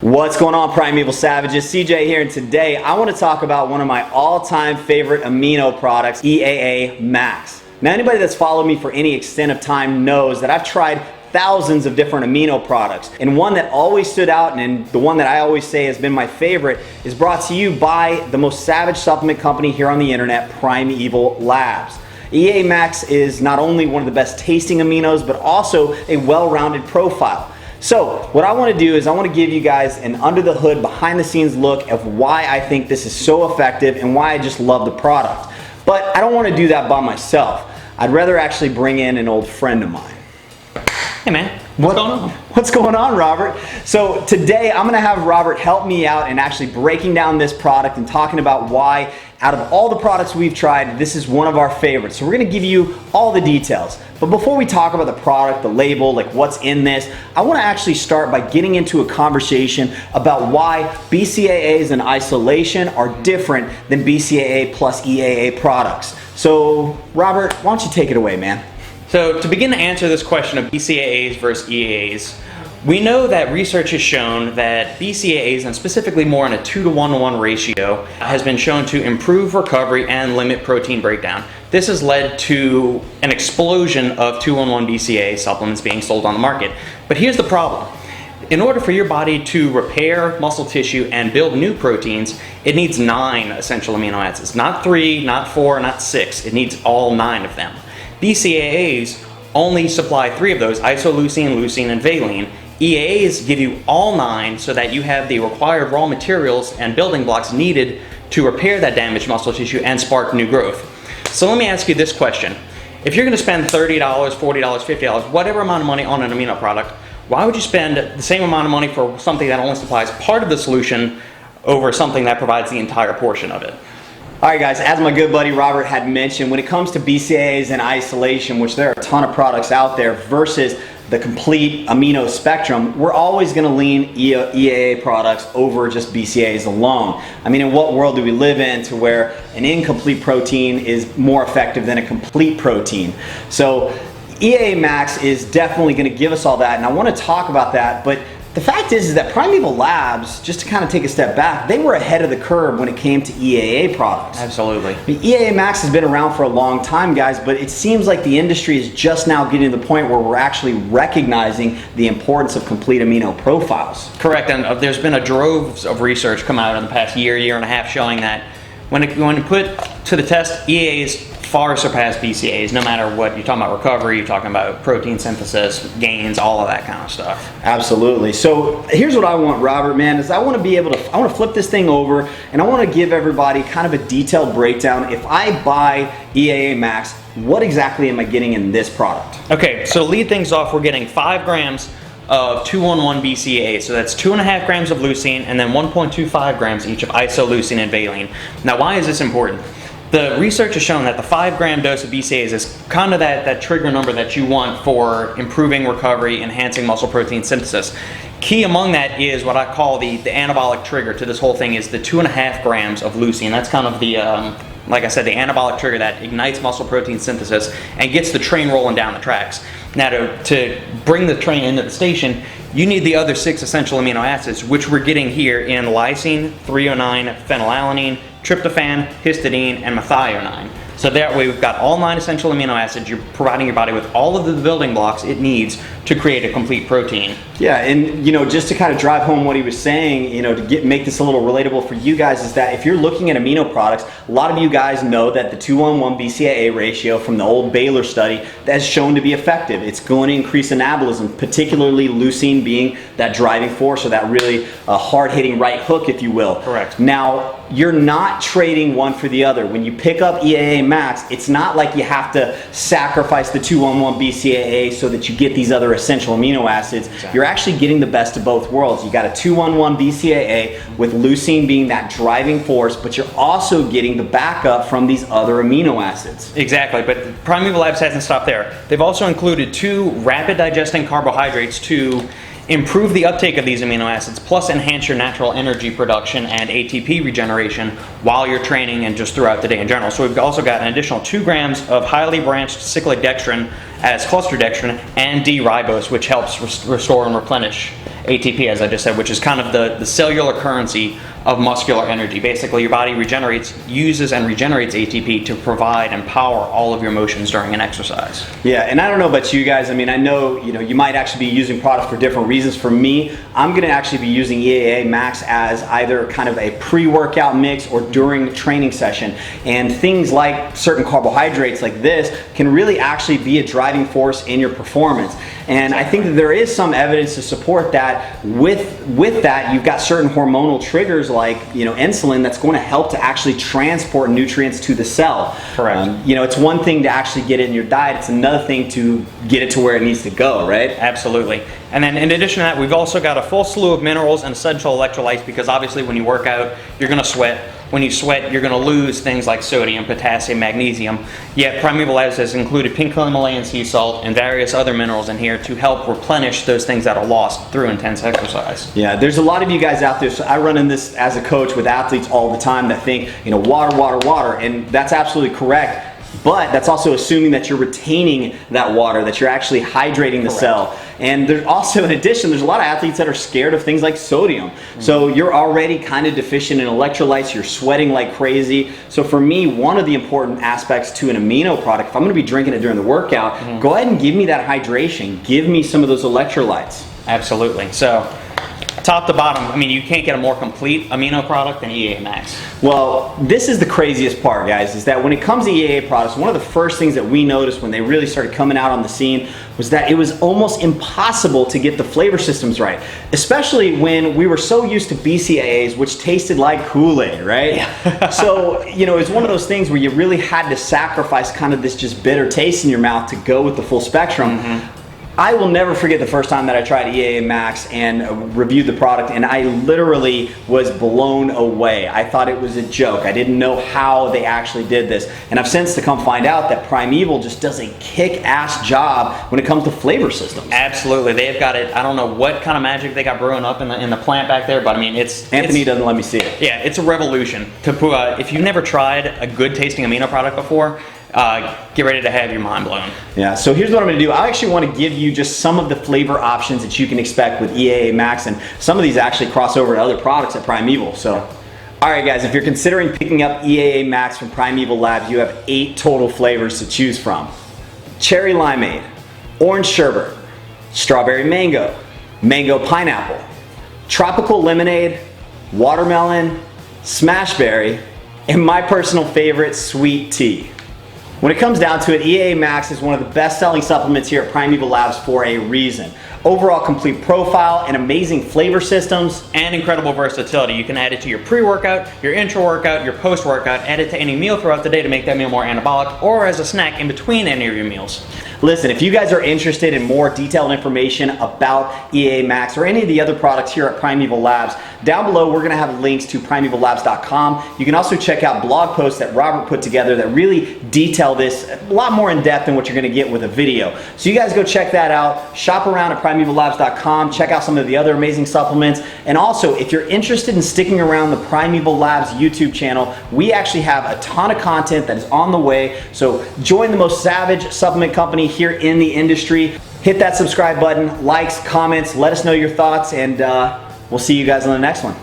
What's going on, Primeval Savages? CJ here, and today I want to talk about one of my all-time favorite amino products, EAA Max. Now, anybody that's followed me for any extent of time knows that I've tried thousands of different amino products, and one that always stood out, and the one that I always say has been my favorite, is brought to you by the most savage supplement company here on the internet, Primeval Labs. EAA Max is not only one of the best tasting aminos, but also a well-rounded profile. So what I want to do is I want to give you guys an under the hood, behind the scenes look of why I think this is so effective and why I just love the product. But I don't want to do that by myself. I'd rather actually bring in an old friend of mine. Hey man, what's going on? What's going on, Robert? So today I'm gonna have Robert help me out in actually breaking down this product and talking about why, out of all the products we've tried, this is one of our favorites. So we're gonna give you all the details. But before we talk about the product, the label, like what's in this, I wanna actually start by getting into a conversation about why BCAAs in isolation are different than BCAA plus EAA products. So Robert, why don't you take it away, man? So to begin to answer this question of BCAAs versus EAAs, we know that research has shown that BCAAs, and specifically more in a 2-to-1-to-1 ratio, has been shown to improve recovery and limit protein breakdown. This has led to an explosion of 2-in-1 BCAA supplements being sold on the market. But here's the problem. In order for your body to repair muscle tissue and build new proteins, it needs 9 essential amino acids. Not 3, not 4, not 6. It needs all 9 of them. BCAAs only supply 3 of those: isoleucine, leucine, and valine. EAAs give you all 9 so that you have the required raw materials and building blocks needed to repair that damaged muscle tissue and spark new growth. So let me ask you this question. If you're going to spend $30, $40, $50, whatever amount of money on an amino product, why would you spend the same amount of money for something that only supplies part of the solution over something that provides the entire portion of it? Alright guys, as my good buddy Robert had mentioned, when it comes to BCAAs in isolation, which there are a ton of products out there, versus the complete amino spectrum, we're always going to lean EAA products over just BCAAs alone. I mean, in what world do we live in to where an incomplete protein is more effective than a complete protein? So EAA Max is definitely going to give us all that, and I want to talk about that. But the fact is that Primeval Labs, just to kind of take a step back, they were ahead of the curve when it came to EAA products. Absolutely. The EAA Max has been around for a long time, guys, but it seems like the industry is just now getting to the point where we're actually recognizing the importance of complete amino profiles. Correct, and there's been a drove of research come out in the past year and a half showing that when put to the test, EAAs far surpass BCAAs, no matter what you're talking about: recovery, you're talking about protein synthesis, gains, all of that kind of stuff. Absolutely. So here's what I want, Robert, man, is I want to flip this thing over, and I want to give everybody kind of a detailed breakdown. If I buy EAA Max, what exactly am I getting in this product? Okay, so to lead things off, we're getting 5 grams of 2-in-1 BCAA. So that's 2.5 grams of leucine and then 1.25 grams each of isoleucine and valine. Now, why is this important? The research has shown that the 5-gram dose of BCAAs is kind of that trigger number that you want for improving recovery, enhancing muscle protein synthesis. Key among that is what I call the anabolic trigger to this whole thing is the 2.5 grams of leucine. That's kind of the, like I said, the anabolic trigger that ignites muscle protein synthesis and gets the train rolling down the tracks. Now, to bring the train into the station, you need the other 6 essential amino acids, which we're getting here in lysine, threonine, phenylalanine, tryptophan, histidine, and methionine. So that way we've got all 9 essential amino acids. You're providing your body with all of the building blocks it needs to create a complete protein. Yeah, and just to kind of drive home what he was saying, to make this a little relatable for you guys, is that if you're looking at amino products, a lot of you guys know that the 2-on-1 BCAA ratio from the old Baylor study has shown to be effective. It's going to increase anabolism, particularly leucine being that driving force, or that really hard-hitting right hook, if you will. Correct. Now, you're not trading one for the other. When you pick up EAA Max, it's not like you have to sacrifice the 2-on-1 BCAA so that you get these other essential amino acids. Exactly. You're actually getting the best of both worlds. You got a 2-on-1 BCAA with leucine being that driving force, but you're also getting the backup from these other amino acids. Exactly, but Primeval Labs hasn't stopped there. They've also included 2 rapid digesting carbohydrates to improve the uptake of these amino acids, plus enhance your natural energy production and ATP regeneration while you're training and just throughout the day in general. So we've also got an additional 2 grams of highly branched cyclic dextrin as cluster dextrin and D-ribose, which helps restore and replenish ATP, as I just said, which is kind of the cellular currency of muscular energy. Basically, your body uses and regenerates ATP to provide and power all of your motions during an exercise. Yeah, and I don't know about you guys. I mean, I know, you might actually be using products for different reasons. For me, I'm going to actually be using EAA Max as either kind of a pre-workout mix or during training session. And things like certain carbohydrates like this can really actually be a driving force in your performance. And I think that there is some evidence to support that. With that, you've got certain hormonal triggers like insulin that's going to help to actually transport nutrients to the cell. Correct. It's one thing to actually get it in your diet. It's another thing to get it to where it needs to go, right? Absolutely. And then in addition to that, we've also got a full slew of minerals and essential electrolytes, because obviously when you work out, you're going to sweat. When you sweat, you're going to lose things like sodium, potassium, magnesium. Yet Primeval Labs has included pink Himalayan sea salt and various other minerals in here to help replenish those things that are lost through intense exercise. Yeah, there's a lot of you guys out there. So I run in this as a coach with athletes all the time that think, water, water, water, and that's absolutely correct. But that's also assuming that you're retaining that water, that you're actually hydrating the cell. And there's also, in addition, there's a lot of athletes that are scared of things like sodium. So you're already kind of deficient in electrolytes, you're sweating like crazy. So for me, one of the important aspects to an amino product, if I'm going to be drinking it during the workout, go ahead and give me that hydration. Give me some of those electrolytes. Absolutely. So top to bottom, I mean, you can't get a more complete amino product than EAA Max. Well, this is the craziest part, guys, is that when it comes to EAA products, one of the first things that we noticed when they really started coming out on the scene was that it was almost impossible to get the flavor systems right, especially when we were so used to BCAAs, which tasted like Kool-Aid, right? Yeah. So, it's one of those things where you really had to sacrifice kind of this just bitter taste in your mouth to go with the full spectrum. I will never forget the first time that I tried EAA Max and reviewed the product, and I literally was blown away. I thought it was a joke. I didn't know how they actually did this. And I've since to come find out that Primeval just does a kick-ass job when it comes to flavor systems. Absolutely. They've got it. I don't know what kind of magic they got brewing up in the plant back there, but I mean, Anthony doesn't let me see it. Yeah, it's a revolution. If you've never tried a good tasting amino product before, get ready to have your mind blown. Yeah, so here's what I'm going to do. I actually want to give you just some of the flavor options that you can expect with EAA Max, and some of these actually cross over to other products at Primeval. So, all right, guys, if you're considering picking up EAA Max from Primeval Labs, you have 8 total flavors to choose from: cherry limeade, orange sherbet, strawberry mango, mango pineapple, tropical lemonade, watermelon, smashberry, and my personal favorite, sweet tea. When it comes down to it, EAA Max is one of the best-selling supplements here at Primeval Labs for a reason. Overall complete profile and amazing flavor systems. And incredible versatility. You can add it to your pre-workout, your intra-workout, your post-workout, add it to any meal throughout the day to make that meal more anabolic, or as a snack in between any of your meals. Listen, if you guys are interested in more detailed information about EAA Max or any of the other products here at Primeval Labs, down below we're going to have links to primevallabs.com. You can also check out blog posts that Robert put together that really detail this a lot more in depth than what you're going to get with a video. So you guys go check that out. Shop around at primevallabs.com. Check out some of the other amazing supplements. And also, if you're interested in sticking around the Primeval Labs YouTube channel, we actually have a ton of content that is on the way. So join the most savage supplement company here in the industry. Hit that subscribe button, likes, comments, let us know your thoughts, and we'll see you guys on the next one.